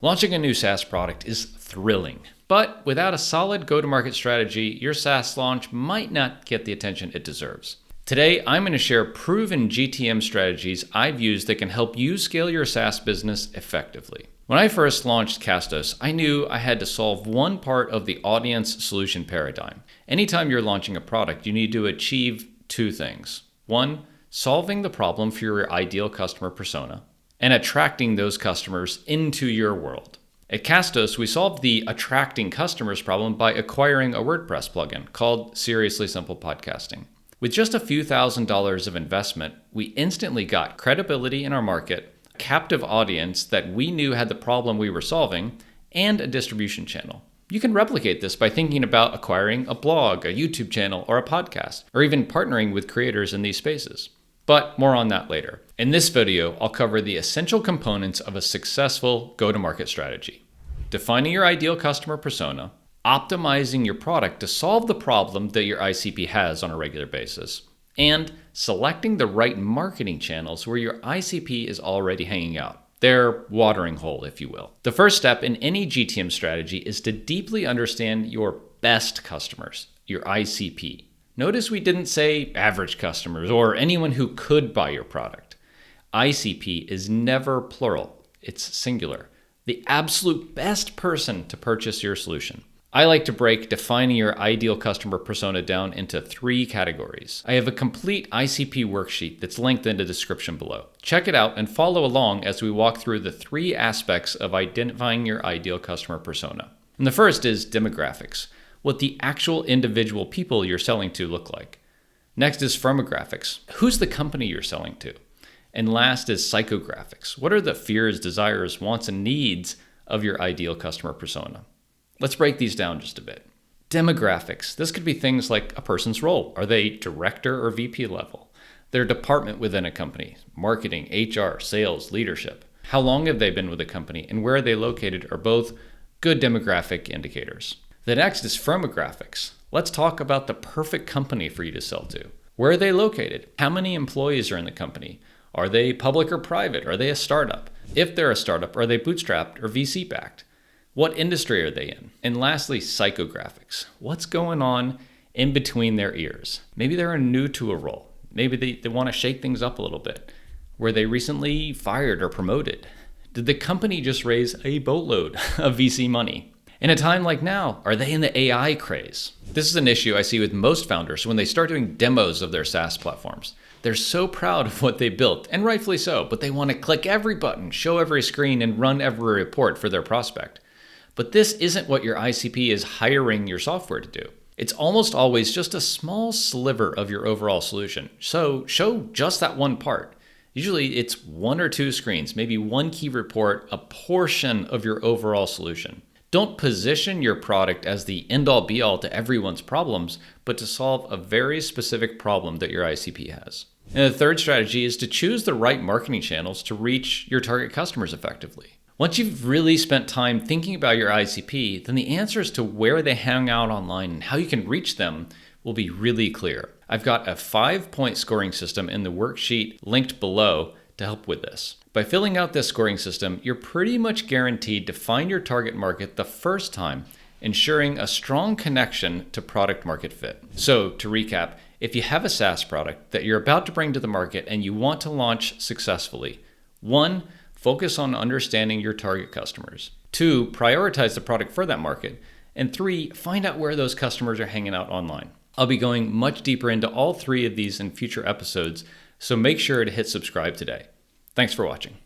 Launching a new SaaS product is thrilling, but without a solid go-to-market strategy, your SaaS launch might not get the attention it deserves. Today, I'm going to share proven GTM strategies I've used that can help you scale your SaaS business effectively. When I first launched Castos, I knew I had to solve one part of the audience solution paradigm. Anytime you're launching a product, you need to achieve two things. One, solving the problem for your ideal customer persona, and attracting those customers into your world. At Castos, we solved the attracting customers problem by acquiring a WordPress plugin called Seriously Simple Podcasting. With just a few $1,000s of investment, we instantly got credibility in our market, a captive audience that we knew had the problem we were solving, and a distribution channel. You can replicate this by thinking about acquiring a blog, a YouTube channel, or a podcast, or even partnering with creators in these spaces. But more on that later. In this video, I'll cover the essential components of a successful go-to-market strategy. Defining your ideal customer persona, optimizing your product to solve the problem that your ICP has on a regular basis, and selecting the right marketing channels where your ICP is already hanging out. Their watering hole, if you will. The first step in any GTM strategy is to deeply understand your best customers, your ICP. Notice we didn't say average customers or anyone who could buy your product. ICP is never plural, it's singular. The absolute best person to purchase your solution. I like to break defining your ideal customer persona down into 3 categories. I have a complete ICP worksheet that's linked in the description below. Check it out and follow along as we walk through the 3 aspects of identifying your ideal customer persona. And the first is demographics. What the actual individual people you're selling to look like. Next is firmographics. Who's the company you're selling to? And last is psychographics. What are the fears, desires, wants, and needs of your ideal customer persona? Let's break these down just a bit. Demographics. This could be things like a person's role. Are they director or VP level? Their department within a company, marketing, HR, sales, leadership. How long have they been with a company and where are they located are both good demographic indicators. The next is firmographics. Let's talk about the perfect company for you to sell to. Where are they located? How many employees are in the company? Are they public or private? Are they a startup? If they're a startup, are they bootstrapped or VC backed? What industry are they in? And lastly, psychographics. What's going on in between their ears? Maybe they're new to a role. Maybe they want to shake things up a little bit. Were they recently fired or promoted? Did the company just raise a boatload of VC money? In a time like now, are they in the AI craze? This is an issue I see with most founders when they start doing demos of their SaaS platforms. They're so proud of what they built, and rightfully so, but they want to click every button, show every screen, and run every report for their prospect. But this isn't what your ICP is hiring your software to do. It's almost always just a small sliver of your overall solution. So show just that one part. Usually it's 1 or 2 screens, maybe 1 key report, a portion of your overall solution. Don't position your product as the end-all be-all to everyone's problems, but to solve a very specific problem that your ICP has. And the third strategy is to choose the right marketing channels to reach your target customers effectively. Once you've really spent time thinking about your ICP, then the answers to where they hang out online and how you can reach them will be really clear. I've got a 5-point scoring system in the worksheet linked below to help with this. By filling out this scoring system, you're pretty much guaranteed to find your target market the first time, ensuring a strong connection to product market fit. So to recap, if you have a SaaS product that you're about to bring to the market and you want to launch successfully, 1, focus on understanding your target customers. 2, prioritize the product for that market. And 3, find out where those customers are hanging out online. I'll be going much deeper into all 3 of these in future episodes, so make sure to hit subscribe today. Thanks for watching.